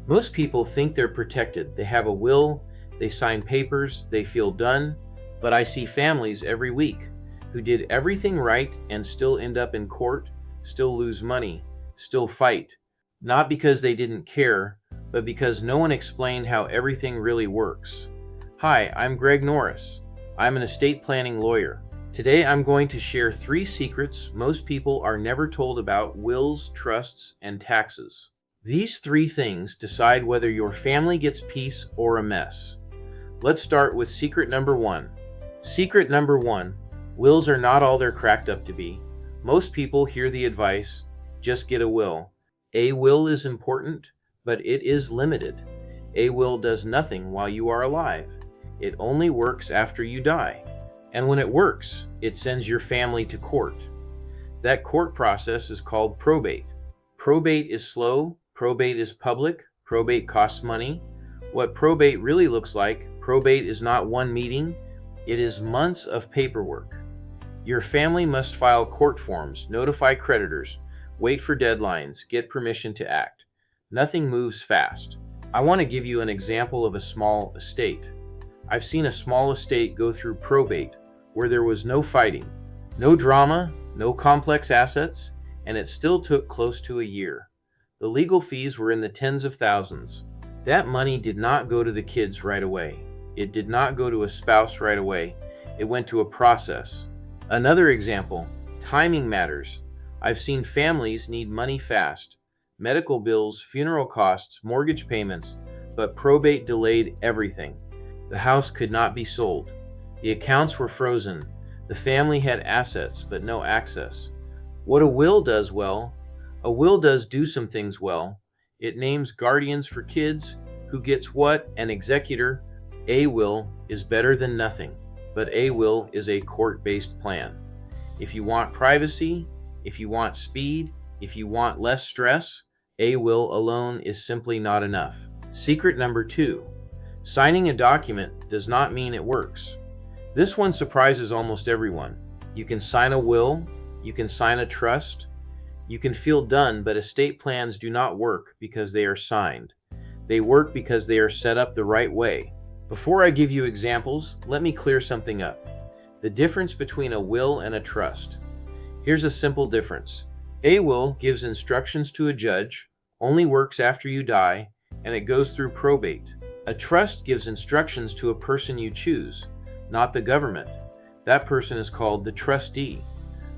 Most people think they're protected. They have a will, they sign papers, they feel done, but I see families every week who did everything right and still end up in court, still lose money, still fight, not because they didn't care, but because no one explained how everything really works. Hi, I'm Greg Norris. I'm an estate planning lawyer. Today I'm going to share 3 secrets most people are never told about wills, trusts, and taxes. These 3 things decide whether your family gets peace or a mess. Let's start with secret number 1. Secret number 1: wills are not all they're cracked up to be. Most people hear the advice, just get a will. A will is important, but it is limited. A will does nothing while you are alive. It only works after you die. And when it works, it sends your family to court. That court process is called probate. Probate is slow, probate is public, probate costs money. What probate really looks like, probate is not one meeting, it is months of paperwork. Your family must file court forms, notify creditors, wait for deadlines, get permission to act. Nothing moves fast. I want to give you an example of a small estate. I've seen a small estate go through probate where there was no fighting, no drama, no complex assets, and it still took close to a year. The legal fees were in the tens of thousands. That money did not go to the kids right away. It did not go to a spouse right away. It went to a process. Another example, timing matters. I've seen families need money fast. Medical bills, funeral costs, mortgage payments, but probate delayed everything. The house could not be sold. The accounts were frozen. The family had assets, but no access. What a will does well, a will does do some things well. It names guardians for kids, who gets what, an executor. A will is better than nothing, but a will is a court-based plan. If you want privacy, if you want speed, if you want less stress, a will alone is simply not enough. Secret number 2. Signing a document does not mean it works. This one surprises almost everyone. You can sign a will, you can sign a trust, you can feel done, but estate plans do not work because they are signed. They work because they are set up the right way. Before I give you examples, let me clear something up. The difference between a will and a trust. Here's a simple difference. A will gives instructions to a judge, only works after you die, and it goes through probate. A trust gives instructions to a person you choose, not the government. That person is called the trustee.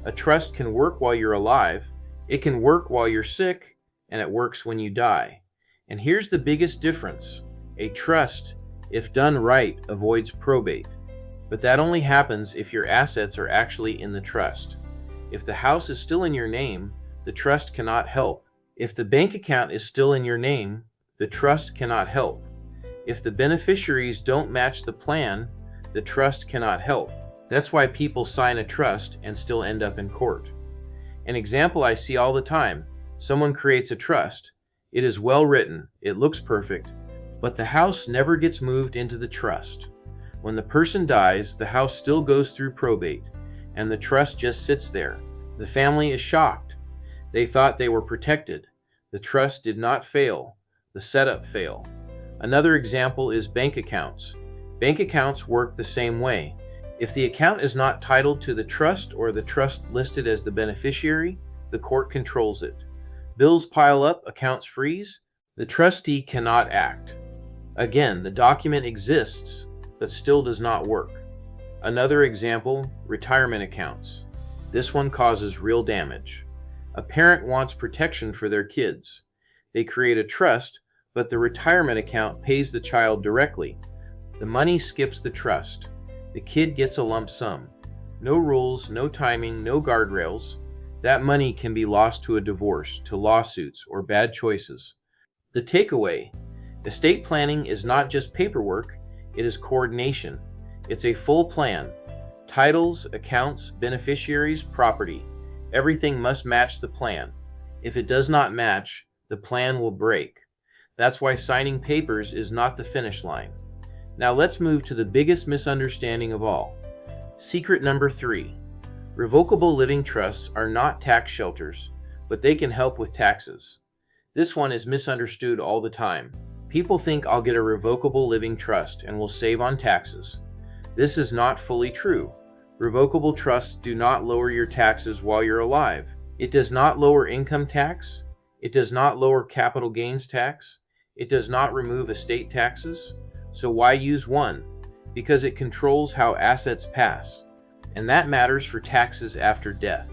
A trust can work while you're alive, it can work while you're sick, and it works when you die. And here's the biggest difference. A trust, if done right, avoids probate. But that only happens if your assets are actually in the trust. If the house is still in your name, the trust cannot help. If the bank account is still in your name, the trust cannot help. If the beneficiaries don't match the plan, the trust cannot help. That's why people sign a trust and still end up in court. An example I see all the time. Someone creates a trust. It is well written, it looks perfect, but the house never gets moved into the trust. When the person dies, the house still goes through probate, and the trust just sits there. The family is shocked. They thought they were protected. The trust did not fail. The setup failed. Another example is bank accounts. Bank accounts work the same way. If the account is not titled to the trust or the trust listed as the beneficiary, the court controls it. Bills pile up, accounts freeze. The trustee cannot act. Again, the document exists, but still does not work. Another example, retirement accounts. This one causes real damage. A parent wants protection for their kids. They create a trust, but the retirement account pays the child directly. The money skips the trust. The kid gets a lump sum. No rules, no timing, no guardrails. That money can be lost to a divorce, to lawsuits, or bad choices. The takeaway: estate planning is not just paperwork, it is coordination. It's a full plan. Titles, accounts, beneficiaries, property. Everything must match the plan. If it does not match, the plan will break. That's why signing papers is not the finish line. Now let's move to the biggest misunderstanding of all. Secret number 3. Revocable living trusts are not tax shelters, but they can help with taxes. This one is misunderstood all the time. People think I'll get a revocable living trust and will save on taxes. This is not fully true. Revocable trusts do not lower your taxes while you're alive. It does not lower income tax. It does not lower capital gains tax. It does not remove estate taxes. So why use one? Because it controls how assets pass, and that matters for taxes after death.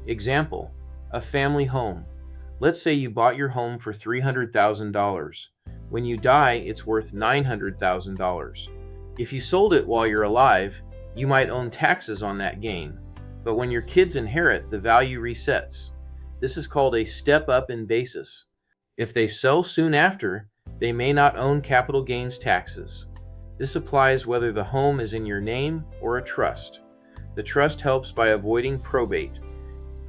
Example, a family home. Let's say you bought your home for $300,000. When you die, it's worth $900,000. If you sold it while you're alive, you might own taxes on that gain. But when your kids inherit, the value resets. This is called a step up in basis. If they sell soon after, they may not own capital gains taxes. This applies whether the home is in your name or a trust. The trust helps by avoiding probate.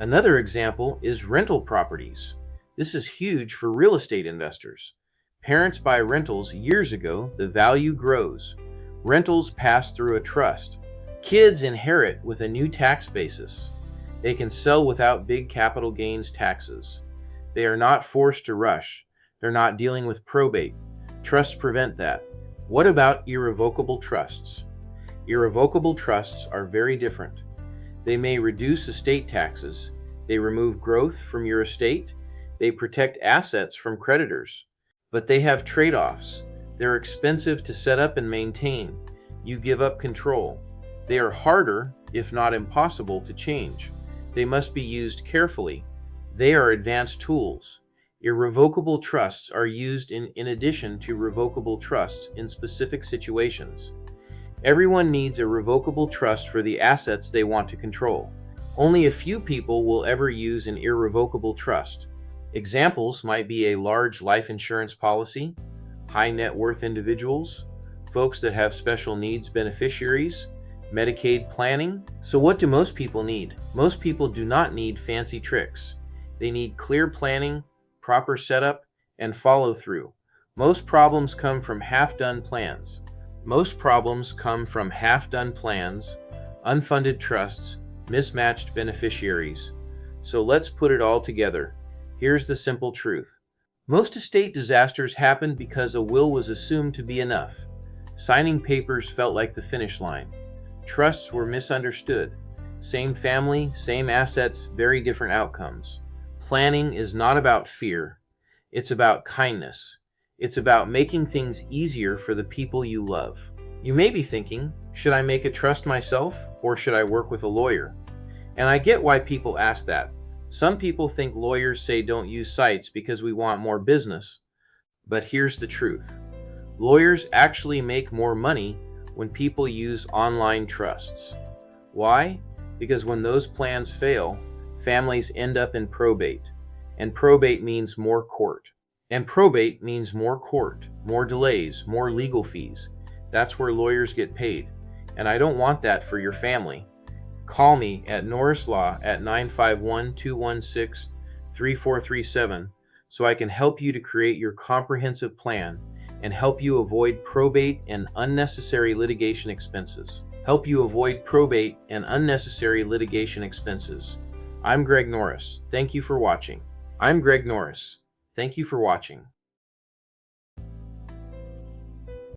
Another example is rental properties. This is huge for real estate investors. Parents buy rentals years ago, the value grows. Rentals pass through a trust. Kids inherit with a new tax basis. They can sell without big capital gains taxes. They are not forced to rush. They're not dealing with probate. Trusts prevent that. What about irrevocable trusts? Irrevocable trusts are very different. They may reduce estate taxes. They remove growth from your estate. They protect assets from creditors. But they have trade-offs. They're expensive to set up and maintain. You give up control. They are harder, if not impossible, to change. They must be used carefully. They are advanced tools. Irrevocable trusts are used in addition to revocable trusts in specific situations. Everyone needs a revocable trust for the assets they want to control. Only a few people will ever use an irrevocable trust. Examples might be a large life insurance policy, high net worth individuals, folks that have special needs beneficiaries, Medicaid planning. So what do most people need? Most people do not need fancy tricks. They need clear planning, proper setup, and follow-through. Most problems come from half-done plans. Unfunded trusts, mismatched beneficiaries. So let's put it all together. Here's the simple truth. Most estate disasters happen because a will was assumed to be enough. Signing papers felt like the finish line. Trusts were misunderstood. Same family, same assets, very different outcomes. Planning is not about fear. It's about kindness. It's about making things easier for the people you love. You may be thinking, should I make a trust myself or should I work with a lawyer? And I get why people ask that. Some people think lawyers say don't use sites because we want more business. But here's the truth. Lawyers actually make more money when people use online trusts. Why? Because when those plans fail, families end up in probate. And probate means more court. More delays, more legal fees. That's where lawyers get paid. And I don't want that for your family. Call me at Norris Law at 951-216-3437 so I can help you to create your comprehensive plan and help you avoid probate and unnecessary litigation expenses. I'm Greg Norris. Thank you for watching.